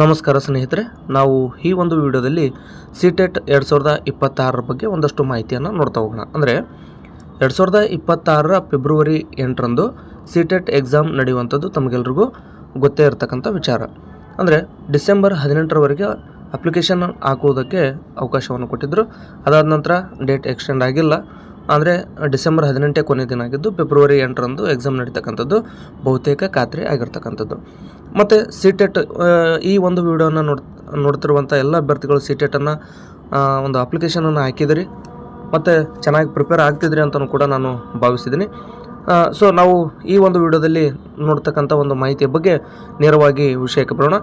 ನಮಸ್ಕಾರ ಸ್ನೇಹಿತರೆ, ನಾವು ಈ ಒಂದು ವಿಡಿಯೋದಲ್ಲಿ CTET 2026 ಬಗ್ಗೆ ಒಂದಷ್ಟು ಮಾಹಿತಿಯನ್ನು ನೋಡ್ತಾ ಹೋಗೋಣ. ಅಂದರೆ 2026 ಫೆಬ್ರವರಿ 8ರಂದು CTET ಎಕ್ಸಾಮ್ ನಡೆಯುವಂಥದ್ದು ತಮಗೆಲ್ರಿಗೂ ಗೊತ್ತೇ ಇರತಕ್ಕಂಥ ವಿಚಾರ. ಅಂದರೆ ಡಿಸೆಂಬರ್ 18ರವರೆಗೆ ಅಪ್ಲಿಕೇಶನ್ ಹಾಕುವುದಕ್ಕೆ ಅವಕಾಶವನ್ನು ಕೊಟ್ಟಿದ್ದರು. ಅದಾದ ನಂತರ ಡೇಟ್ ಎಕ್ಸ್ಟೆಂಡ್ ಆಗಿಲ್ಲ. ಅಂದರೆ ಡಿಸೆಂಬರ್ 18 ಕೊನೆ ದಿನ ಆಗಿದ್ದು ಫೆಬ್ರವರಿ 8ರಂದು ಎಕ್ಸಾಮ್ ನಡೀತಕ್ಕಂಥದ್ದು ಬಹುತೇಕ ಖಾತ್ರಿ ಆಗಿರ್ತಕ್ಕಂಥದ್ದು. ಮತ್ತು CTET ಈ ಒಂದು ವಿಡಿಯೋನ ನೋಡ್ತಿರುವಂಥ ಎಲ್ಲ ಅಭ್ಯರ್ಥಿಗಳು CTETನ್ನು ಒಂದು ಅಪ್ಲಿಕೇಶನನ್ನು ಹಾಕಿದಿರಿ ಮತ್ತು ಚೆನ್ನಾಗಿ ಪ್ರಿಪೇರ್ ಆಗ್ತಿದ್ರಿ ಅಂತಲೂ ಕೂಡ ನಾನು ಭಾವಿಸಿದ್ದೀನಿ. ಸೊ ನಾವು ಈ ಒಂದು ವಿಡಿಯೋದಲ್ಲಿ ನೋಡ್ತಕ್ಕಂಥ ಒಂದು ಮಾಹಿತಿಯ ಬಗ್ಗೆ ನೇರವಾಗಿ ವಿಷಯಕ್ಕೆ ಬರೋಣ.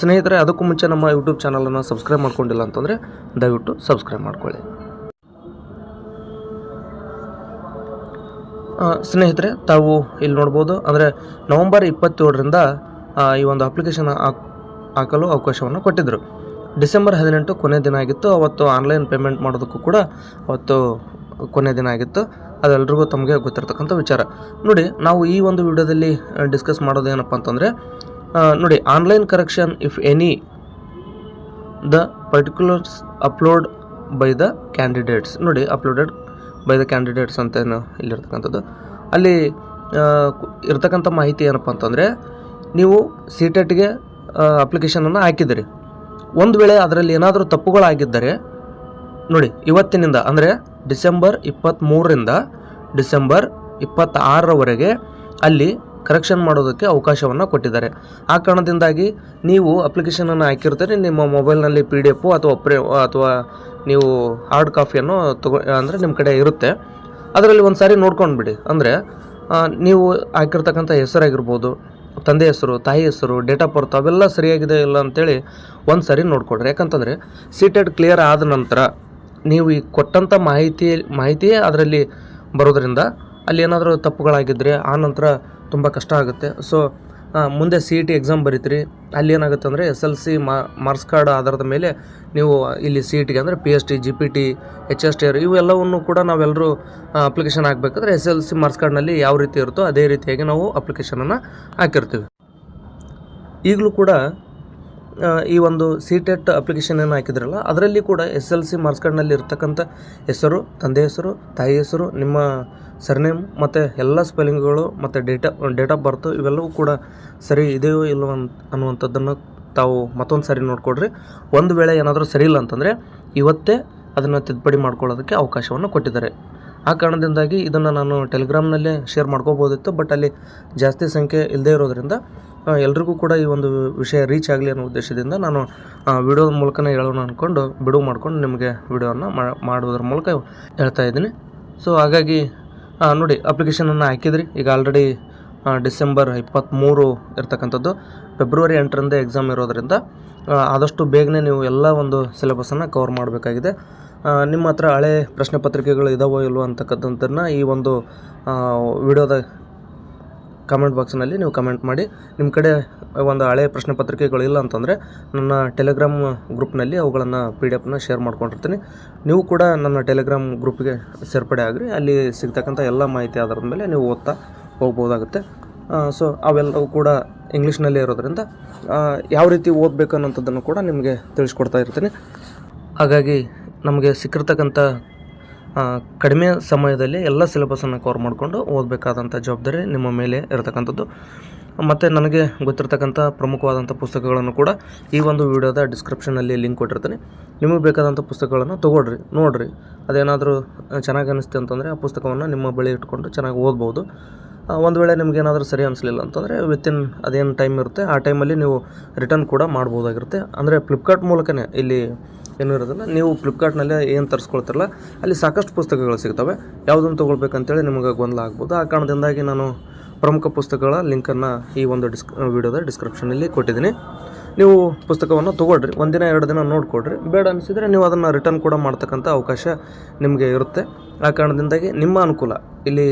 ಸ್ನೇಹಿತರೆ, ಅದಕ್ಕೂ ಮುಂಚೆ ನಮ್ಮ ಯೂಟ್ಯೂಬ್ ಚಾನಲನ್ನು ಸಬ್ಸ್ಕ್ರೈಬ್ ಮಾಡ್ಕೊಂಡಿಲ್ಲ ಅಂತಂದರೆ ದಯವಿಟ್ಟು ಸಬ್ಸ್ಕ್ರೈಬ್ ಮಾಡ್ಕೊಳ್ಳಿ. ಸ್ನೇಹಿತರೆ, ತಾವು ಇಲ್ಲಿ ನೋಡ್ಬೋದು. ಅಂದರೆ ನವಂಬರ್ 27ರಿಂದ ಈ ಒಂದು ಅಪ್ಲಿಕೇಶನ್ ಹಾಕಲು ಅವಕಾಶವನ್ನು ಕೊಟ್ಟಿದ್ದರು. ಡಿಸೆಂಬರ್ 18 ಕೊನೆ ದಿನ ಆಗಿತ್ತು. ಅವತ್ತು ಆನ್ಲೈನ್ ಪೇಮೆಂಟ್ ಮಾಡೋದಕ್ಕೂ ಕೂಡ ಅವತ್ತು ಕೊನೆ ದಿನ ಆಗಿತ್ತು. ಅದೆಲ್ಲರಿಗೂ ತಮಗೆ ಗೊತ್ತಿರತಕ್ಕಂಥ ವಿಚಾರ. ನೋಡಿ, ನಾವು ಈ ಒಂದು ವಿಡಿಯೋದಲ್ಲಿ ಡಿಸ್ಕಸ್ ಮಾಡೋದು ಏನಪ್ಪ ಅಂತಂದರೆ, ನೋಡಿ, online correction if any the particulars upload by the candidates. ನೋಡಿ, ಅಪ್ಲೋಡೆಡ್ ಬೈ ದ ಕ್ಯಾಂಡಿಡೇಟ್ಸ್ ಅಂತ ಏನು ಇಲ್ಲಿರ್ತಕ್ಕಂಥದ್ದು. ಅಲ್ಲಿ ಇರ್ತಕ್ಕಂಥ ಮಾಹಿತಿ ಏನಪ್ಪ ಅಂತಂದರೆ, ನೀವು CTETಗೆ ಅಪ್ಲಿಕೇಶನನ್ನು ಹಾಕಿದ್ದೀರಿ. ಒಂದು ವೇಳೆ ಅದರಲ್ಲಿ ಏನಾದರೂ ತಪ್ಪುಗಳಾಗಿದ್ದರೆ ನೋಡಿ, ಇವತ್ತಿನಿಂದ ಅಂದರೆ ಡಿಸೆಂಬರ್ 23ರಿಂದ ಡಿಸೆಂಬರ್ 26ರವರೆಗೆ ಅಲ್ಲಿ ಕರೆಕ್ಷನ್ ಮಾಡೋದಕ್ಕೆ ಅವಕಾಶವನ್ನು ಕೊಟ್ಟಿದ್ದಾರೆ. ಆ ಕಾರಣದಿಂದಾಗಿ ನೀವು ಅಪ್ಲಿಕೇಶನನ್ನು ಹಾಕಿರ್ತೀರಿ, ನಿಮ್ಮ ಮೊಬೈಲ್ನಲ್ಲಿ PDF ಅಥವಾ ನೀವು ಹಾರ್ಡ್ ಕಾಪಿಯನ್ನು ಅಂದರೆ ನಿಮ್ಮ ಕಡೆ ಇರುತ್ತೆ. ಅದರಲ್ಲಿ ಒಂದು ಸಾರಿ ನೋಡ್ಕೊಂಡ್ಬಿಡಿ. ಅಂದರೆ ನೀವು ಹಾಕಿರ್ತಕ್ಕಂಥ ಹೆಸರಾಗಿರ್ಬೋದು, ತಂದೆ ಹೆಸರು, ತಾಯಿ ಹೆಸರು, ಡೇಟ್ ಆಫ್ ಬರ್ತ್ ಅವೆಲ್ಲ ಸರಿಯಾಗಿದೆ ಇಲ್ಲ ಅಂತೇಳಿ ಒಂದು ಸಾರಿ ನೋಡ್ಕೊಡ್ರಿ. ಯಾಕಂತಂದರೆ CTET ಕ್ಲಿಯರ್ ಆದ ನಂತರ ನೀವು ಈ ಕೊಟ್ಟಂಥ ಮಾಹಿತಿಯೇ ಅದರಲ್ಲಿ ಬರೋದರಿಂದ ಅಲ್ಲಿ ಏನಾದರೂ ತಪ್ಪುಗಳಾಗಿದ್ದರೆ ಆ ನಂತರ ತುಂಬ ಕಷ್ಟ ಆಗುತ್ತೆ. ಸೊ ಮುಂದೆ CET ಎಕ್ಸಾಮ್ ಬರೀತೀರಿ. ಅಲ್ಲಿ ಏನಾಗುತ್ತೆ ಅಂದರೆ SLC ಮಾರ್ಕ್ಸ್ ಕಾರ್ಡ್ ಆಧಾರದ ಮೇಲೆ ನೀವು ಇಲ್ಲಿ CETಗೆ ಅಂದರೆ PST, GPT, HST ಇವೆಲ್ಲವನ್ನು ಕೂಡ ನಾವೆಲ್ಲರೂ ಅಪ್ಲಿಕೇಶನ್ ಹಾಕಬೇಕಾದ್ರೆ SLC ಮಾರ್ಕ್ಸ್ ಕಾರ್ಡ್ನಲ್ಲಿ ಯಾವ ರೀತಿ ಇರುತ್ತೋ ಅದೇ ರೀತಿಯಾಗಿ ನಾವು ಅಪ್ಲಿಕೇಶನನ್ನು ಹಾಕಿರ್ತೀವಿ. ಈಗಲೂ ಕೂಡ ಈ ಒಂದು CTET ಅಪ್ಲಿಕೇಶನ್ ಏನು ಹಾಕಿದ್ರಲ್ಲ ಅದರಲ್ಲಿ ಕೂಡ SLC ಮಾರ್ಕ್ಸ್ ಕಾರ್ಡ್ನಲ್ಲಿ ಇರ್ತಕ್ಕಂಥ ಹೆಸರು, ತಂದೆ ಹೆಸರು, ತಾಯಿ ಹೆಸರು, ನಿಮ್ಮ ಸರ್ನೇಮ್ ಮತ್ತು ಎಲ್ಲ ಸ್ಪೆಲ್ಲಿಂಗ್ಗಳು ಮತ್ತು ಡೇಟ್ ಆಫ್ ಬರ್ತು ಇವೆಲ್ಲವೂ ಕೂಡ ಸರಿ ಇದೆಯೋ ಇಲ್ಲವೋ ಅನ್ನುವಂಥದ್ದನ್ನು ತಾವು ಮತ್ತೊಂದು ಸಾರಿ ನೋಡಿಕೊಡ್ರಿ. ಒಂದು ವೇಳೆ ಏನಾದರೂ ಸರಿ ಇಲ್ಲ ಅಂತಂದರೆ ಇವತ್ತೇ ಅದನ್ನು ತಿದ್ದುಪಡಿ ಮಾಡ್ಕೊಳ್ಳೋದಕ್ಕೆ ಅವಕಾಶವನ್ನು ಕೊಟ್ಟಿದ್ದಾರೆ. ಆ ಕಾರಣದಿಂದಾಗಿ ಇದನ್ನು ನಾನು ಟೆಲಿಗ್ರಾಮ್ನಲ್ಲೇ ಶೇರ್ ಮಾಡ್ಕೋಬೋದಿತ್ತು. ಬಟ್ ಅಲ್ಲಿ ಜಾಸ್ತಿ ಸಂಖ್ಯೆ ಇಲ್ಲದೇ ಇರೋದರಿಂದ ಎಲ್ರಿಗೂ ಕೂಡ ಈ ಒಂದು ವಿಷಯ ರೀಚ್ ಆಗಲಿ ಅನ್ನೋ ಉದ್ದೇಶದಿಂದ ನಾನು ವಿಡಿಯೋದ ಮೂಲಕನೇ ಹೇಳೋಣ ಅಂದ್ಕೊಂಡು ಬಿಡುವು ಮಾಡ್ಕೊಂಡು ನಿಮಗೆ ವಿಡಿಯೋವನ್ನು ಮಾಡೋದ್ರ ಮೂಲಕ ಹೇಳ್ತಾ ಇದ್ದೀನಿ. ಸೊ ಹಾಗಾಗಿ ನೋಡಿ, ಅಪ್ಲಿಕೇಶನನ್ನು ಹಾಕಿದ್ರಿ. ಈಗ ಆಲ್ರೆಡಿ ಡಿಸೆಂಬರ್ 23 ಇರ್ತಕ್ಕಂಥದ್ದು. ಫೆಬ್ರವರಿ 8ರಿಂದ ಎಕ್ಸಾಮ್ ಇರೋದರಿಂದ ಆದಷ್ಟು ಬೇಗನೆ ನೀವು ಎಲ್ಲ ಒಂದು ಸಿಲೆಬಸನ್ನು ಕವರ್ ಮಾಡಬೇಕಾಗಿದೆ. ನಿಮ್ಮ ಹತ್ರ ಹಳೆ ಪ್ರಶ್ನೆ ಪತ್ರಿಕೆಗಳು ಇದಾವೋ ಇಲ್ವೋ ಅಂತಕ್ಕಂಥದ್ದನ್ನು ಈ ಒಂದು ವಿಡಿಯೋದ ಕಮೆಂಟ್ ಬಾಕ್ಸ್ನಲ್ಲಿ ನೀವು ಕಮೆಂಟ್ ಮಾಡಿ. ನಿಮ್ಮ ಕಡೆ ಒಂದು ಹಳೆ ಪ್ರಶ್ನೆ ಪತ್ರಿಕೆಗಳಿಲ್ಲ ಅಂತಂದರೆ ನನ್ನ ಟೆಲಿಗ್ರಾಮ್ ಗ್ರೂಪ್ನಲ್ಲಿ ಅವುಗಳನ್ನು PDF ಶೇರ್ ಮಾಡ್ಕೊಂಡಿರ್ತೀನಿ. ನೀವು ಕೂಡ ನನ್ನ ಟೆಲಿಗ್ರಾಮ್ ಗ್ರೂಪ್ಗೆ ಸೇರ್ಪಡೆ ಆಗಿರಿ. ಅಲ್ಲಿ ಸಿಗ್ತಕ್ಕಂಥ ಎಲ್ಲ ಮಾಹಿತಿ ಆಧಾರದ ಮೇಲೆ ನೀವು ಓದ್ತಾ ಹೋಗ್ಬೋದಾಗುತ್ತೆ. ಸೊ ಅವೆಲ್ಲವೂ ಕೂಡ ಇಂಗ್ಲೀಷ್ನಲ್ಲೇ ಇರೋದರಿಂದ ಯಾವ ರೀತಿ ಓದಬೇಕು ಅನ್ನೋಂಥದ್ದನ್ನು ಕೂಡ ನಿಮಗೆ ತಿಳಿಸ್ಕೊಡ್ತಾ ಇರ್ತೀನಿ. ಹಾಗಾಗಿ ನಮಗೆ ಸಿಕ್ಕಿರ್ತಕ್ಕಂಥ ಕಡಿಮೆ ಸಮಯದಲ್ಲಿ ಎಲ್ಲ ಸಿಲೆಬಸನ್ನು ಕವರ್ ಮಾಡಿಕೊಂಡು ಓದಬೇಕಾದಂಥ ಜವಾಬ್ದಾರಿ ನಿಮ್ಮ ಮೇಲೆ ಇರತಕ್ಕಂಥದ್ದು. ಮತ್ತು ನನಗೆ ಗೊತ್ತಿರತಕ್ಕಂಥ ಪ್ರಮುಖವಾದಂಥ ಪುಸ್ತಕಗಳನ್ನು ಕೂಡ ಈ ಒಂದು ವಿಡಿಯೋದ ಡಿಸ್ಕ್ರಿಪ್ಷನಲ್ಲಿ ಲಿಂಕ್ ಕೊಟ್ಟಿರ್ತೀನಿ. ನಿಮಗೆ ಬೇಕಾದಂಥ ಪುಸ್ತಕಗಳನ್ನು ತೊಗೊಳ್ರಿ, ನೋಡಿರಿ. ಅದೇನಾದರೂ ಚೆನ್ನಾಗಿ ಅನ್ನಿಸ್ತೆ ಅಂತಂದರೆ ಆ ಪುಸ್ತಕವನ್ನು ನಿಮ್ಮ ಬಳಿ ಇಟ್ಕೊಂಡು ಚೆನ್ನಾಗಿ ಓದ್ಬೋದು. ಒಂದು ವೇಳೆ ನಿಮಗೇನಾದರೂ ಸರಿ ಅನಿಸಲಿಲ್ಲ ಅಂತಂದರೆ ವಿತಿನ್ ಅದೇನು ಟೈಮ್ ಇರುತ್ತೆ ಆ ಟೈಮಲ್ಲಿ ನೀವು ರಿಟರ್ನ್ ಕೂಡ ಮಾಡ್ಬೋದಾಗಿರುತ್ತೆ. ಅಂದರೆ ಫ್ಲಿಪ್ಕಾರ್ಟ್ ಮೂಲಕನೇ ಇಲ್ಲಿ ಏನೂ ಇರೋದಿಲ್ಲ. ನೀವು ಫ್ಲಿಪ್ಕಾರ್ಟ್ನಲ್ಲೇ ಏನು ತರಿಸ್ಕೊಳ್ತಿರಲ್ಲ ಅಲ್ಲಿ ಸಾಕಷ್ಟು ಪುಸ್ತಕಗಳು ಸಿಗ್ತವೆ. ಯಾವುದನ್ನು ತೊಗೊಳ್ಬೇಕಂತೇಳಿ ನಿಮಗೆ ಗೊಂದಲ ಆಗ್ಬೋದು. ಆ ಕಾರಣದಿಂದಾಗಿ ನಾನು ಪ್ರಮುಖ ಪುಸ್ತಕಗಳ ಲಿಂಕನ್ನು ಈ ಒಂದು ವಿಡಿಯೋದ ಡಿಸ್ಕ್ರಿಪ್ಷನಲ್ಲಿ ಕೊಟ್ಟಿದ್ದೀನಿ. ನೀವು ಪುಸ್ತಕವನ್ನು ತೊಗೊಳ್ರಿ, ಒಂದಿನ 2 ದಿನ ನೋಡಿಕೊಡ್ರಿ. ಬೇಡ ಅನಿಸಿದರೆ ನೀವು ಅದನ್ನು ರಿಟರ್ನ್ ಕೂಡ ಮಾಡ್ತಕ್ಕಂಥ ಅವಕಾಶ ನಿಮಗೆ ಇರುತ್ತೆ. ಆ ಕಾರಣದಿಂದಾಗಿ ನಿಮ್ಮ ಅನುಕೂಲ ಇಲ್ಲಿ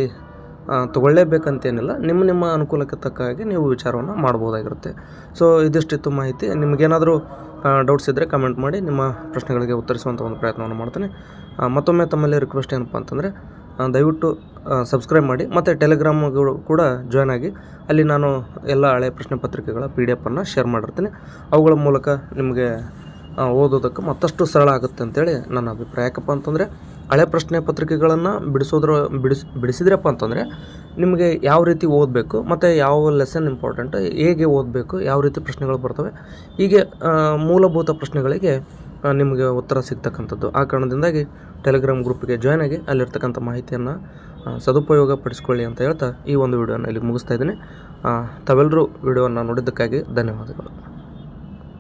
ತೊಗೊಳ್ಳೇಬೇಕಂತೇನಿಲ್ಲ. ನಿಮ್ಮ ಅನುಕೂಲಕ್ಕೆ ತಕ್ಕ ಹಾಗೆ ನೀವು ವಿಚಾರವನ್ನು ಮಾಡ್ಬೋದಾಗಿರುತ್ತೆ. ಸೊ ಇದಿಷ್ಟಿತ್ತು ಮಾಹಿತಿ. ನಿಮಗೇನಾದರೂ ಡೌಟ್ಸ್ ಇದ್ದರೆ ಕಮೆಂಟ್ ಮಾಡಿ, ನಿಮ್ಮ ಪ್ರಶ್ನೆಗಳಿಗೆ ಉತ್ತರಿಸುವಂಥ ಒಂದು ಪ್ರಯತ್ನವನ್ನು ಮಾಡ್ತೀನಿ. ಮತ್ತೊಮ್ಮೆ ತಮ್ಮಲ್ಲಿ ರಿಕ್ವೆಸ್ಟ್ ಏನಪ್ಪ ಅಂತಂದರೆ ದಯವಿಟ್ಟು ಸಬ್ಸ್ಕ್ರೈಬ್ ಮಾಡಿ ಮತ್ತು ಟೆಲಿಗ್ರಾಮ್ಗಳು ಕೂಡ ಜಾಯ್ನ್ ಆಗಿ. ಅಲ್ಲಿ ನಾನು ಎಲ್ಲ ಹಳೆ ಪ್ರಶ್ನೆ ಪತ್ರಿಕೆಗಳ PDF ಅನ್ನು ಶೇರ್ ಮಾಡಿರ್ತೀನಿ. ಅವುಗಳ ಮೂಲಕ ನಿಮಗೆ ಓದೋದಕ್ಕೆ ಮತ್ತಷ್ಟು ಸರಳ ಆಗುತ್ತೆ ಅಂತೇಳಿ ನನ್ನ ಅಭಿಪ್ರಾಯ. ಯಾಕಪ್ಪ ಅಂತಂದರೆ ಹಳೆ ಪ್ರಶ್ನೆ ಪತ್ರಿಕೆಗಳನ್ನು ಬಿಡಿಸಿದ್ರಪ್ಪ ಅಂತಂದರೆ ನಿಮಗೆ ಯಾವ ರೀತಿ ಓದಬೇಕು ಮತ್ತು ಯಾವ ಲೆಸನ್ ಇಂಪಾರ್ಟೆಂಟ್, ಹೇಗೆ ಓದಬೇಕು, ಯಾವ ರೀತಿ ಪ್ರಶ್ನೆಗಳು ಬರ್ತವೆ, ಹೀಗೆ ಮೂಲಭೂತ ಪ್ರಶ್ನೆಗಳಿಗೆ ನಿಮಗೆ ಉತ್ತರ ಸಿಗ್ತಕ್ಕಂಥದ್ದು. ಆ ಕಾರಣದಿಂದಾಗಿ ಟೆಲಿಗ್ರಾಮ್ ಗ್ರೂಪಿಗೆ ಜಾಯ್ನ್ ಆಗಿ ಅಲ್ಲಿರ್ತಕ್ಕಂಥ ಮಾಹಿತಿಯನ್ನು ಸದುಪಯೋಗ ಪಡಿಸ್ಕೊಳ್ಳಿ ಅಂತ ಹೇಳ್ತಾ ಈ ಒಂದು ವಿಡಿಯೋನ ಇಲ್ಲಿಗೆ ಮುಗಿಸ್ತಾ ಇದ್ದೀನಿ. ತಾವೆಲ್ಲರೂ ವಿಡಿಯೋವನ್ನು ನೋಡಿದ್ದಕ್ಕಾಗಿ ಧನ್ಯವಾದಗಳು.